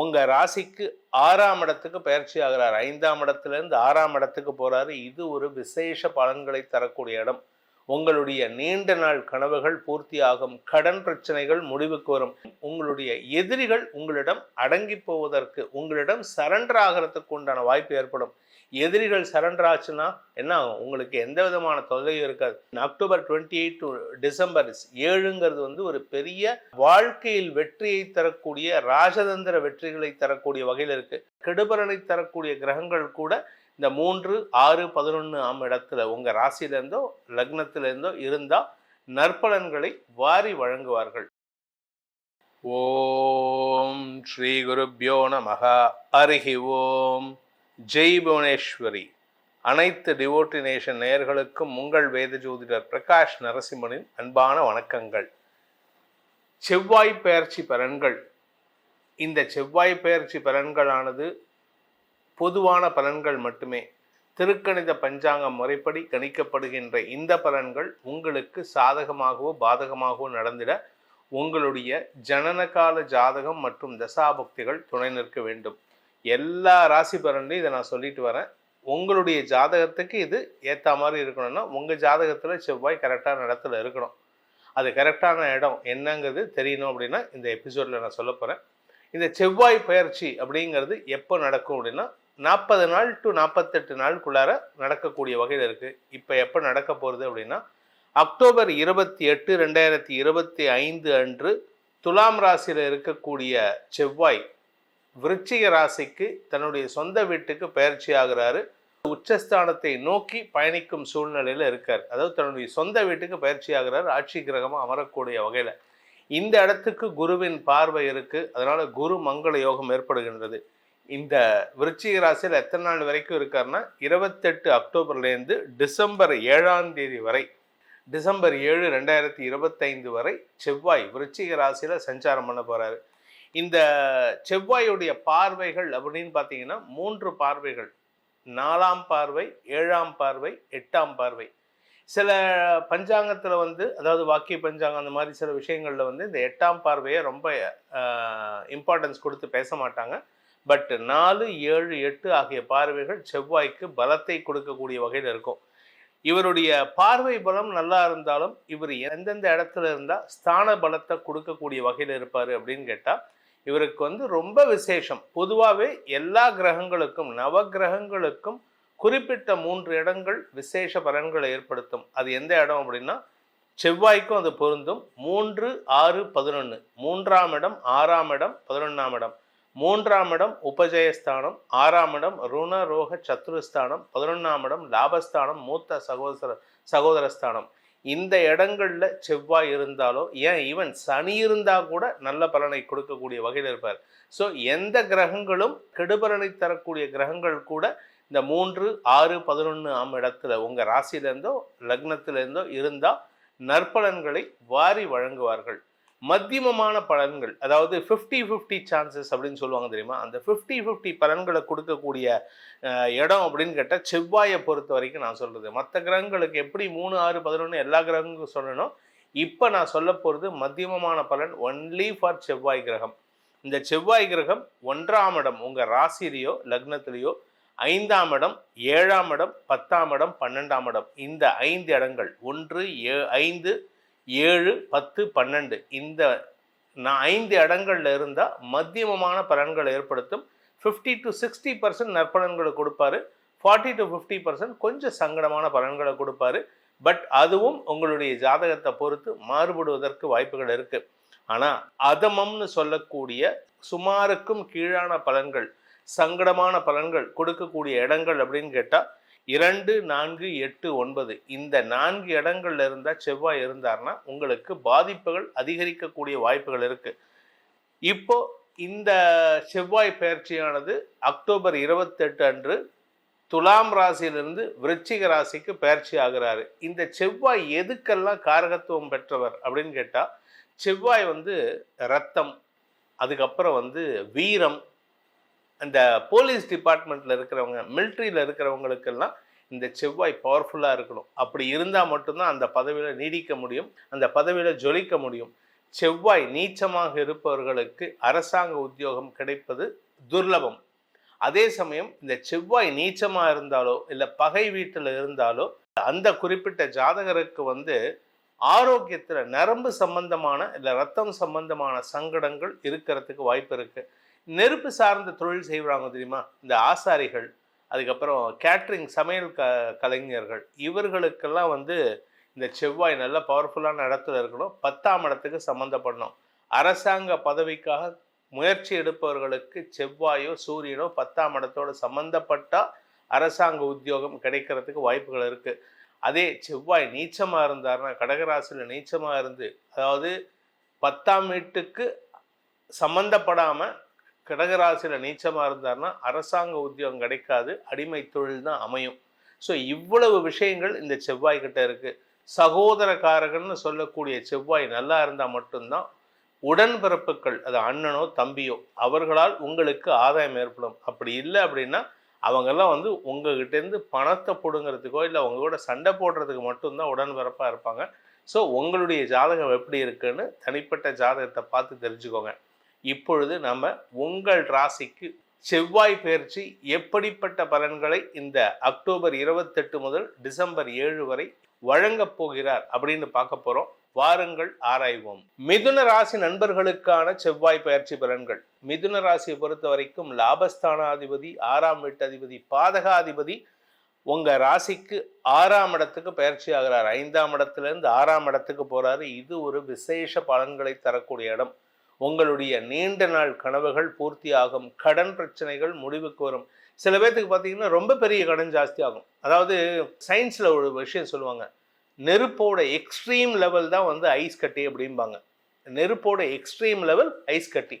உங்கள் ராசிக்கு 6ஆம் இடத்துக்கு பயிற்சி ஆகிறார். 5ஆம் இடத்துலேருந்து 6ஆம் இடத்துக்கு போகிறாரு. இது ஒரு விசேஷ பலன்களை தரக்கூடிய இடம். உங்களுடைய நீண்ட நாள் கனவுகள் பூர்த்தியாகும். கடன் பிரச்சனைகள் முடிவுக்கு வரும். உங்களுடைய எதிரிகள் உங்களிடம் அடங்கி போவதற்கு, உங்களிடம் சரண்டர் ஆகிறதுக்கு உண்டான வாய்ப்பு ஏற்படும். எதிரிகள் சரண்டர் ஆச்சுன்னா என்ன ஆகும்? உங்களுக்கு எந்த விதமான தொல்லையும் இருக்காது. அக்டோபர் 28 டு டிசம்பர் 7ங்கிறது ஒரு பெரிய வாழ்க்கையில் வெற்றியை தரக்கூடிய, ராஜதந்திர வெற்றிகளை தரக்கூடிய வகையில் இருக்கு. கெடுபலனை தரக்கூடிய கிரகங்கள் கூட இந்த 3, 6, 11ஆம் இடத்துல உங்க ராசியிலிருந்தோ லக்னத்திலிருந்தோ இருந்தா நற்பலன்களை வாரி வழங்குவார்கள். ஓம் ஸ்ரீ குருப்யோ நமஹ. ஹரிஹி ஓம். ஜெய் புவனேஸ்வரி. அனைத்து டிவோட்டி நேஷன் நேயர்களுக்கும் உங்கள் வேத ஜோதிடர் பிரகாஷ் நரசிம்மனின் அன்பான வணக்கங்கள். செவ்வாய் பெயர்ச்சி பலன்கள். இந்த செவ்வாய் பெயர்ச்சி பலன்களானது பொதுவான பலன்கள் மட்டுமே. திருக்கணித பஞ்சாங்கம் முறைப்படி கணிக்கப்படுகின்ற இந்த பலன்கள் உங்களுக்கு சாதகமாகவோ பாதகமாகவோ நடந்திட உங்களுடைய ஜனனகால ஜாதகம் மற்றும் தசாபக்திகள் துணை நிற்க வேண்டும். எல்லா ராசி பலன்லையும் இதை நான் சொல்லிட்டு வரேன். உங்களுடைய ஜாதகத்துக்கு இது ஏற்ற மாதிரி இருக்கணும்னா உங்கள் ஜாதகத்தில் செவ்வாய் கரெக்டான இடத்துல இருக்கணும். அது கரெக்டான இடம் என்னங்கிறது தெரியணும் அப்படின்னா இந்த எபிசோடில் நான் சொல்ல போகிறேன். இந்த செவ்வாய் பயிற்சி அப்படிங்கிறது எப்போ நடக்கும் அப்படின்னா 40 நாள் டு 48 நாளுக்குள்ளார நடக்கக்கூடிய வகையில் இருக்குது. இப்போ எப்போ நடக்க போகிறது அப்படின்னா அக்டோபர் 28, 2025 அன்று துலாம் ராசியில் இருக்கக்கூடிய செவ்வாய் விருச்சிக ராசிக்கு தன்னுடைய சொந்த வீட்டுக்கு பயிற்சி ஆகிறாரு. உச்சஸ்தானத்தை நோக்கி பயணிக்கும் சூழ்நிலையில் இருக்கார். அதாவது தன்னுடைய சொந்த வீட்டுக்கு பயிற்சி ஆகிறார். ஆட்சி கிரகமாக அமரக்கூடிய வகையில் இந்த இடத்துக்கு குருவின் பார்வை இருக்கு. அதனால குரு மங்கள யோகம் ஏற்படுகின்றது. இந்த விருச்சிக ராசியில் எத்தனை நாள் வரைக்கும் இருக்காருன்னா 28 அக்டோபர்லேருந்து டிசம்பர் 7ஆம் தேதி வரை, டிசம்பர் 7, 2025 வரை செவ்வாய் விருச்சிக ராசியில் சஞ்சாரம் பண்ண போகிறாரு. இந்த செவ்வாயுடைய பார்வைகள் அப்படின்னு பார்த்தீங்கன்னா 3 பார்வைகள். 4ஆம் பார்வை, 7ஆம் பார்வை, 8ஆம் பார்வை. சில பஞ்சாங்கத்தில் அதாவது வாக்கிய பஞ்சாங்கம் அந்த மாதிரி சில விஷயங்களில் இந்த 8ஆம் பார்வையை ரொம்ப இம்பார்ட்டன்ஸ் கொடுத்து பேச மாட்டாங்க. பட் 4, 7, 8 ஆகிய பார்வைகள் செவ்வாய்க்கு பலத்தை கொடுக்கக்கூடிய வகையில் இருக்கும். இவருடைய பார்வை பலம் நல்லா இருந்தாலும் இவர் எந்தெந்த இடத்துல இருந்தால் ஸ்தான பலத்தை கொடுக்கக்கூடிய வகையில் இருப்பார் அப்படின்னு கேட்டால் இவருக்கு ரொம்ப விசேஷம். பொதுவாகவே எல்லா கிரகங்களுக்கும், நவ கிரகங்களுக்கும் குறிப்பிட்ட 3 இடங்கள் விசேஷ பலன்களை ஏற்படுத்தும். அது எந்த இடம் அப்படின்னா செவ்வாய்க்கும் அது பொருந்தும். 3, 6, 11. 3ஆம் இடம், 6ஆம் இடம், 11ஆம் இடம். 3ஆம் இடம் உபஜயஸ்தானம், 6ஆம் இடம் ருண ரோக சத்துருஸ்தானம், 11ஆம் இடம் லாபஸ்தானம், மூத்த சகோதரஸ்தானம். இந்த இடங்கள்ல செவ்வாய் இருந்தாலோ, ஏன் ஈவன் சனி இருந்தா கூட நல்ல பலனை கொடுக்கக்கூடிய வகையில் இருப்பார். ஸோ எந்த கிரகங்களும் கெடுபலனை தரக்கூடிய கிரகங்கள் கூட இந்த 3, 6, 11ஆம் இடத்துல உங்க ராசியிலேருந்தோ லக்னத்திலேருந்தோ இருந்தால் நற்பலன்களை வாரி வழங்குவார்கள். மத்தியமமான பலன்கள், அதாவது 50-50 சான்சஸ் அப்படின்னு சொல்லுவாங்க தெரியுமா, அந்த 50-50 பலன்களை கொடுக்கக்கூடிய இடம் அப்படின்னு கேட்டால் செவ்வாயை பொறுத்த வரைக்கும் நான் சொல்கிறது. மற்ற கிரகங்களுக்கு எப்படி 3, 6, 11 எல்லா கிரகங்களுக்கும் சொல்லணும், இப்போ நான் சொல்ல போகிறது மத்தியமமான பலன் ஒன்லி ஃபார் செவ்வாய் கிரகம். இந்த செவ்வாய் கிரகம் 1ஆம் இடம் உங்கள் ராசிலேயோ லக்னத்திலேயோ, 5ஆம் இடம், 7ஆம் இடம், 10ஆம் இடம், 12ஆம் இடம், இந்த 5 இடங்கள் 1, 5, 7, 10, 12 இந்த 5 இடங்கள்ல இருந்தால் மத்தியமமான பலன்களை ஏற்படுத்தும். 50 to 60% நற்பலன்களை கொடுப்பாரு. 40 to 50% கொஞ்சம் சங்கடமான பலன்களை கொடுப்பாரு. பட் அதுவும் உங்களுடைய ஜாதகத்தை பொறுத்து மாறுபடுவதற்கு வாய்ப்புகள் இருக்கு. ஆனால் அதமம்னு சொல்லக்கூடிய சுமாருக்கும் கீழான பலன்கள், சங்கடமான பலன்கள் கொடுக்கக்கூடிய இடங்கள் அப்படின்னு கேட்டால் 2, 4, 8, 9 இந்த 4 இடங்கள்ல இருந்தால் செவ்வாய் இருந்தார்னா உங்களுக்கு பாதிப்புகள் அதிகரிக்கக்கூடிய வாய்ப்புகள் இருக்கு. இப்போ இந்த செவ்வாய் பயிற்சியானது அக்டோபர் 28 அன்று துலாம் ராசியிலிருந்து விருச்சிக ராசிக்கு பயிற்சி ஆகிறாரு. இந்த செவ்வாய் எதுக்கெல்லாம் காரகத்துவம் பெற்றவர் அப்படின்னு கேட்டால் செவ்வாய் ரத்தம், அதுக்கப்புறம் வீரம், அந்த போலீஸ் டிபார்ட்மெண்ட்டில் இருக்கிறவங்க, மிலிட்ரியில் இருக்கிறவங்களுக்கெல்லாம் இந்த செவ்வாய் பவர்ஃபுல்லாக இருக்கணும். அப்படி இருந்தால் மட்டும்தான் அந்த பதவியில் நீடிக்க முடியும், அந்த பதவியில் ஜொலிக்க முடியும். செவ்வாய் நீச்சமாக இருப்பவர்களுக்கு அரசாங்க உத்தியோகம் கிடைப்பது துர்லபம். அதே சமயம் இந்த செவ்வாய் நீச்சமா இருந்தாலோ இல்லை பகை வீட்டில் இருந்தாலோ அந்த குறிப்பிட்ட ஜாதகருக்கு ஆரோக்கியத்தில் நரம்பு சம்பந்தமான இல்லை ரத்தம் சம்பந்தமான சங்கடங்கள் இருக்கிறதுக்கு வாய்ப்பு இருக்கு. நெருப்பு சார்ந்த தொழில் செய்வாங்க தெரியுமா, இந்த ஆசாரிகள், அதுக்கப்புறம் கேட்ரிங் சமையல் கலைஞர்கள், இவர்களுக்கெல்லாம் இந்த செவ்வாய் நல்ல பவர்ஃபுல்லான இடத்துல இருக்கணும். 10ஆம் இடத்துக்கு சம்மந்தப்படணும். அரசாங்க பதவிக்காக முயற்சி எடுப்பவர்களுக்கு செவ்வாயோ சூரியனோ 10ஆம் இடத்தோடு சம்பந்தப்பட்டால் அரசாங்க உத்தியோகம் கிடைக்கிறதுக்கு வாய்ப்புகள் இருக்குது. அதே செவ்வாய் நீச்சமாக இருந்தார்னா, கடகராசியில் நீச்சமாக இருந்து, அதாவது 10ஆம் வீட்டுக்கு சம்மந்தப்படாமல் கடகராசியில் நீச்சமாக இருந்தார்னா அரசாங்க உத்தியோகம் கிடைக்காது, அடிமை தொழில் தான் அமையும். ஸோ இவ்வளவு விஷயங்கள் இந்த செவ்வாய் கிட்ட இருக்குது. சகோதரக்காரகன்னு சொல்லக்கூடிய செவ்வாய் நல்லா இருந்தால் மட்டும்தான் உடன்பிறப்புகள், அது அண்ணனோ தம்பியோ, அவர்களால் உங்களுக்கு ஆதாயம் ஏற்படும். அப்படி இல்லை அப்படின்னா அவங்கெல்லாம் உங்ககிட்டேருந்து பணத்தை பிடுங்கிறதுக்கோ இல்லை உங்களோட சண்டை போடுறதுக்கு மட்டும்தான் உடன்பிறப்பாக இருப்பாங்க. ஸோ உங்களுடைய ஜாதகம் எப்படி இருக்குன்னு தனிப்பட்ட ஜாதகத்தை பார்த்து தெரிஞ்சுக்கோங்க. இப்பொழுது நம்ம உங்கள் ராசிக்கு செவ்வாய் பெயர்ச்சி எப்படிப்பட்ட பலன்களை இந்த அக்டோபர் 28 முதல் டிசம்பர் 7 வரை வழங்கப் போகிறார் அப்படின்னு பார்க்க போகிறோம். வாருங்கள் ஆராய்வோம். மிதுன ராசி நண்பர்களுக்கான செவ்வாய் பயிற்சி பலன்கள். மிதுன ராசியை பொறுத்த வரைக்கும் லாபஸ்தானாதிபதி, 6ஆம் வீட்டதிபதி, பாதகாதிபதி உங்க ராசிக்கு 6ஆம் இடத்துக்கு பயிற்சி ஆகிறார். 5ஆம் இடத்திலிருந்து 6ஆம் இடத்துக்கு போறாரு. இது ஒரு விசேஷ பலன்களை தரக்கூடிய இடம். உங்களுடைய நீண்ட நாள் கனவுகள் பூர்த்தி ஆகும். கடன் பிரச்சனைகள் முடிவுக்கு வரும். சில பேர்த்துக்கு பார்த்தீங்கன்னா ரொம்ப பெரிய கடன் ஜாஸ்தி ஆகும். அதாவது சயின்ஸில் ஒரு விஷயம் சொல்லுவாங்க, நெருப்போட எக்ஸ்ட்ரீம் லெவல் தான் ஐஸ் கட்டி அப்படிம்பாங்க. நெருப்போட எக்ஸ்ட்ரீம் லெவல் ஐஸ் கட்டி.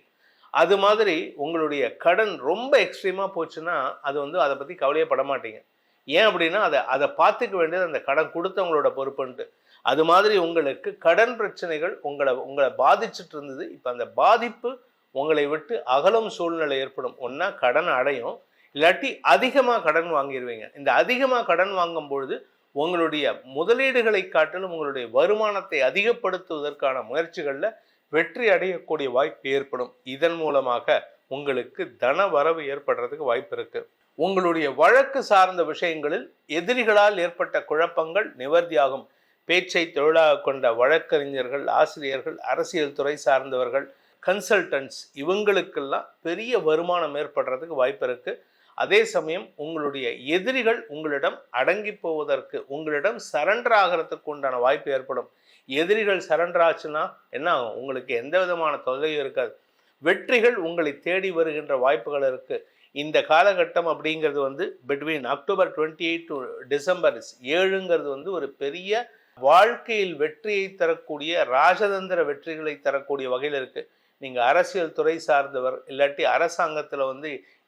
அது மாதிரி உங்களுடைய கடன் ரொம்ப எக்ஸ்ட்ரீமாக போச்சுன்னா அது அதை பற்றி கவலையே பட மாட்டீங்க. ஏன் அப்படின்னா அதை பார்த்துக்க வேண்டியது அந்த கடன் கொடுத்தவங்களோட பொறுப்புன்ட்டு. அது மாதிரி உங்களுக்கு கடன் பிரச்சனைகள் உங்களை பாதிச்சுட்டு இருந்தது. இப்போ அந்த பாதிப்பு உங்களை விட்டு அகலும் சூழ்நிலை ஏற்படும். ஒன்றா கடன் அடையும், இல்லாட்டி அதிகமாக கடன் வாங்கிடுவீங்க. இந்த அதிகமாக கடன் வாங்கும் பொழுது உங்களுடைய முதலீடுகளை காட்டிலும் உங்களுடைய வருமானத்தை அதிகப்படுத்துவதற்கான முயற்சிகளில் வெற்றி அடையக்கூடிய வாய்ப்பு ஏற்படும். இதன் மூலமாக உங்களுக்கு தன வரவு ஏற்படுறதுக்கு வாய்ப்பு இருக்கு. உங்களுடைய வழக்கு சார்ந்த விஷயங்களில் எதிரிகளால் ஏற்பட்ட குழப்பங்கள் நிவர்த்தியாகும். பேச்சை தொழிலாக கொண்ட வழக்கறிஞர்கள், ஆசிரியர்கள், அரசியல் துறை சார்ந்தவர்கள், கன்சல்டன்ட்ஸ், இவங்களுக்கெல்லாம் பெரிய வருமானம் ஏற்படுறதுக்கு வாய்ப்பு இருக்கு. அதே சமயம் உங்களுடைய எதிரிகள் உங்களிடம் அடங்கி போவதற்கு, உங்களிடம் சரண்டர் ஆகிறதுக்கு உண்டான வாய்ப்பு ஏற்படும். எதிரிகள் சரண்டர் ஆச்சுன்னா என்ன ஆகும்? உங்களுக்கு எந்த விதமான தொல்லையும் இருக்காது. வெற்றிகள் உங்களை தேடி வருகின்ற வாய்ப்புகள் இருக்கு. இந்த காலகட்டம் அப்படிங்கிறது பிட்வீன் அக்டோபர் 28 டு டிசம்பர் 7ங்கிறது ஒரு பெரிய வாழ்க்கையில் வெற்றியை தரக்கூடிய, ராஜதந்திர வெற்றிகளை தரக்கூடிய வகையில் இருக்கு. நீங்கள் அரசியல் துறை சார்ந்தவர், இல்லாட்டி அரசாங்கத்தில்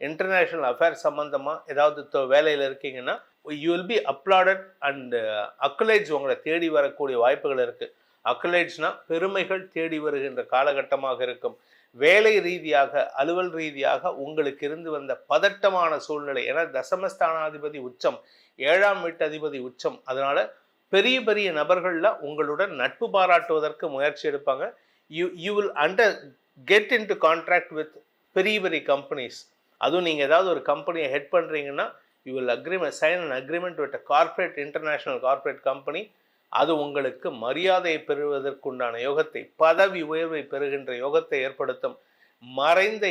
இன்டர்நேஷ்னல் அஃபேர்ஸ் சம்மந்தமாக ஏதாவது வேலையில் இருக்கீங்கன்னா you will be applauded and accolades உங்களை தேடி வரக்கூடிய வாய்ப்புகள் இருக்குது. அக்குலேஜ்னா பெருமைகள் தேடி வருகின்ற காலகட்டமாக இருக்கும். வேலை ரீதியாக, அலுவல் ரீதியாக உங்களுக்கு இருந்து வந்த பதட்டமான சூழ்நிலை, ஏன்னா தசமஸ்தானாதிபதி உச்சம், 7ஆம் வீட்டதிபதி உச்சம், அதனால பெரிய பெரிய நபர்கள்லாம் உங்களுடன் நட்பு பாராட்டுவதற்கு முயற்சி எடுப்பாங்க. You will get in to contract with பெரிய பெரிய கம்பெனிஸ். அதுவும் நீங்கள் ஏதாவது ஒரு கம்பெனியை ஹெட் பண்ணுறீங்கன்னா you will sign an agreement with corporate, international corporate company. அது உங்களுக்கு மரியாதையை பெறுவதற்குண்டான யோகத்தை, பதவி உயர்வை பெறுகின்ற யோகத்தை ஏற்படுத்தும். மறைந்த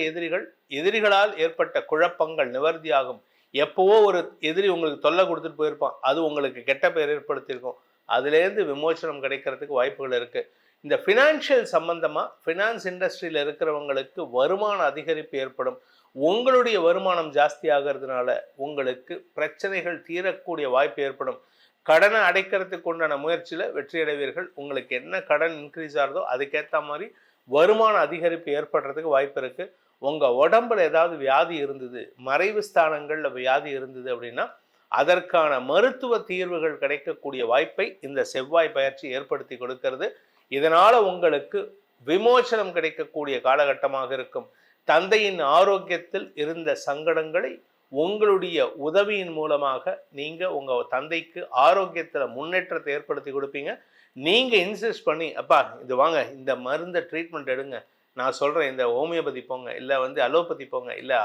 எதிரிகளால் ஏற்பட்ட குழப்பங்கள் நிவர்த்தியாகும். எப்போவோ ஒரு எதிரி உங்களுக்கு தொல்லை கொடுத்துட்டு போயிருப்பான், அது உங்களுக்கு கெட்ட பெயர் ஏற்படுத்தியிருக்கும். அதுலேருந்து விமோசனம் கிடைக்கிறதுக்கு வாய்ப்புகள் இருக்குது. இந்த ஃபினான்ஷியல் சம்பந்தமாக, ஃபினான்ஸ் இண்டஸ்ட்ரியில் இருக்கிறவங்களுக்கு வருமான அதிகரிப்பு ஏற்படும். உங்களுடைய வருமானம் ஜாஸ்தி ஆகிறதுனால உங்களுக்கு பிரச்சனைகள் தீரக்கூடிய வாய்ப்பு ஏற்படும். கடனை அடைக்கிறதுக்கு உண்டான முயற்சியில் வெற்றி அடைவீர்கள். உங்களுக்கு என்ன கடன் இன்க்ரீஸ் ஆகிறதோ அதுக்கேற்ற மாதிரி வருமான அதிகரிப்பு ஏற்படுறதுக்கு வாய்ப்பு இருக்குது. உங்கள் உடம்புல ஏதாவது வியாதி இருந்தது, மறைவு ஸ்தானங்களில் வியாதி இருந்தது அப்படின்னா அதற்கான மருத்துவ தீர்வுகள் கிடைக்கக்கூடிய வாய்ப்பை இந்த செவ்வாய் பயிற்சி ஏற்படுத்தி கொடுக்கிறது. இதனால் உங்களுக்கு விமோசனம் கிடைக்கக்கூடிய காலகட்டமாக இருக்கும். தந்தையின் ஆரோக்கியத்தில் இருந்த சங்கடங்களை உங்களுடைய உதவியின் மூலமாக நீங்கள் உங்கள் தந்தைக்கு ஆரோக்கியத்தில் முன்னேற்றத்தை ஏற்படுத்தி கொடுப்பீங்க. நீங்கள் இன்சிஸ்ட் பண்ணி அப்பா இது வாங்க இந்த மருந்தை ட்ரீட்மெண்ட் எடுங்க, நான் சொல்கிறேன் இந்த ஹோமியோபதி போங்க, இல்லை அலோபதி போங்க, இல்லை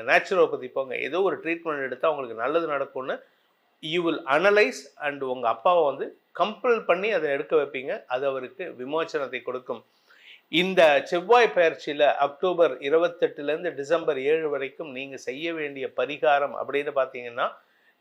நேச்சுரோபதி போங்க, ஏதோ ஒரு ட்ரீட்மெண்ட் எடுத்தால் உங்களுக்கு நல்லது நடக்கும்னு யூ வில் அனலைஸ் அண்ட் உங்கள் அப்பாவை கம்பல் பண்ணி அதை எடுக்க வைப்பீங்க. அது அவருக்கு விமோச்சனத்தை கொடுக்கும். இந்த செவ்வாய் பயிற்சியில் அக்டோபர் 28 டிசம்பர் 7 வரைக்கும் நீங்கள் செய்ய வேண்டிய பரிகாரம் அப்படின்னு பார்த்தீங்கன்னா,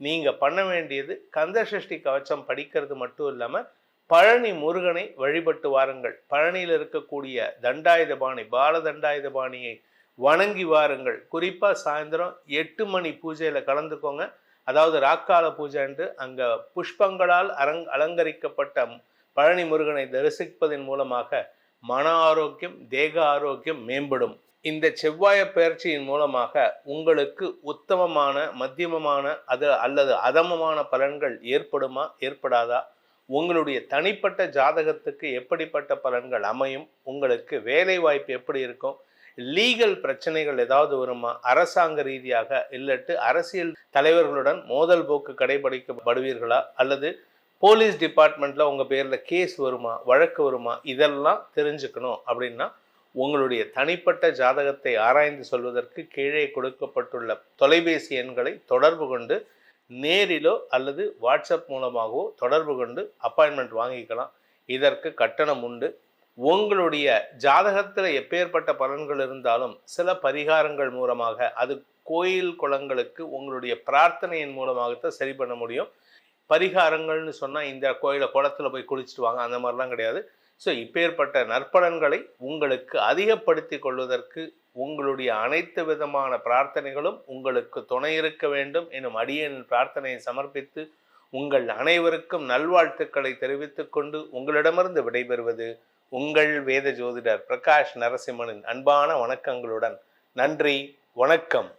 நீங்கள் பண்ண வேண்டியது கந்தசஷ்டி கவச்சம் படிக்கிறது மட்டும் இல்லாமல் பழனி முருகனை வழிபட்டு வாருங்கள். பழனியில் இருக்கக்கூடிய தண்டாயுதபாணி பால தண்டாயுதபாணியை வணங்கி வாருங்கள். குறிப்பாக சாயந்தரம் 8 மணி பூஜையில் கலந்துக்கோங்க. அதாவது ராக்கால பூஜை என்று அங்கே புஷ்பங்களால் அலங்கரிக்கப்பட்ட பழனி முருகனை தரிசிப்பதன் மூலமாக மன ஆரோக்கியம் தேக ஆரோக்கியம் மேம்படும். இந்த செவ்வாய பயிற்சியின் மூலமாக உங்களுக்கு உத்தமமான மத்தியமமான அல்லது அதமமான பலன்கள் ஏற்படுமா ஏற்படாதா, உங்களுடைய தனிப்பட்ட ஜாதகத்துக்கு எப்படிப்பட்ட பலன்கள் அமையும், உங்களுக்கு வேலை வாய்ப்பு எப்படி இருக்கும், லீகல் பிரச்சனைகள் ஏதாவது வருமா, அரசாங்க ரீதியாக இல்லட்டு அரசியல் தலைவர்களுடன் மோதல் போக்கு கடைபிடிக்கப்படுவீர்களா, அல்லது போலீஸ் டிபார்ட்மெண்ட்டில் உங்கள் பேரில் கேஸ் வருமா வழக்கு வருமா, இதெல்லாம் தெரிஞ்சுக்கணும் அப்படின்னா உங்களுடைய தனிப்பட்ட ஜாதகத்தை ஆராய்ந்து சொல்வதற்கு கீழே கொடுக்கப்பட்டுள்ள தொலைபேசி எண்களை தொடர்பு கொண்டு நேரிலோ அல்லது வாட்ஸ்அப் மூலமாகவோ தொடர்பு கொண்டு அப்பாயின்மெண்ட் வாங்கிக்கலாம். இதற்கு கட்டணம் உண்டு. உங்களுடைய ஜாதகத்தில் எப்பேற்பட்ட பலன்கள் இருந்தாலும் சில பரிகாரங்கள் மூலமாக, அது கோயில் குளங்களுக்கு உங்களுடைய பிரார்த்தனையின் மூலமாகத்தான் சரி பண்ண முடியும். பரிகாரங்கள்னு சொன்னால் இந்த குளத்தில் போய் குளிச்சுட்டு வாங்க அந்த மாதிரிலாம் கிடையாது. ஸோ இப்பேற்பட்ட நற்பலன்களை உங்களுக்கு அதிகப்படுத்தி கொள்வதற்கு உங்களுடைய அனைத்து விதமான பிரார்த்தனைகளும் உங்களுக்கு துணை இருக்க வேண்டும் எனும் அடியேன் பிரார்த்தனையை சமர்ப்பித்து உங்கள் அனைவருக்கும் நல்வாழ்த்துக்களை தெரிவித்துக் கொண்டு உங்களிடமிருந்து விடைபெறுவது உங்கள் வேத ஜோதிடர் பிரகாஷ் நரசிம்மனின் அன்பான வணக்கங்களுடன். நன்றி, வணக்கம்.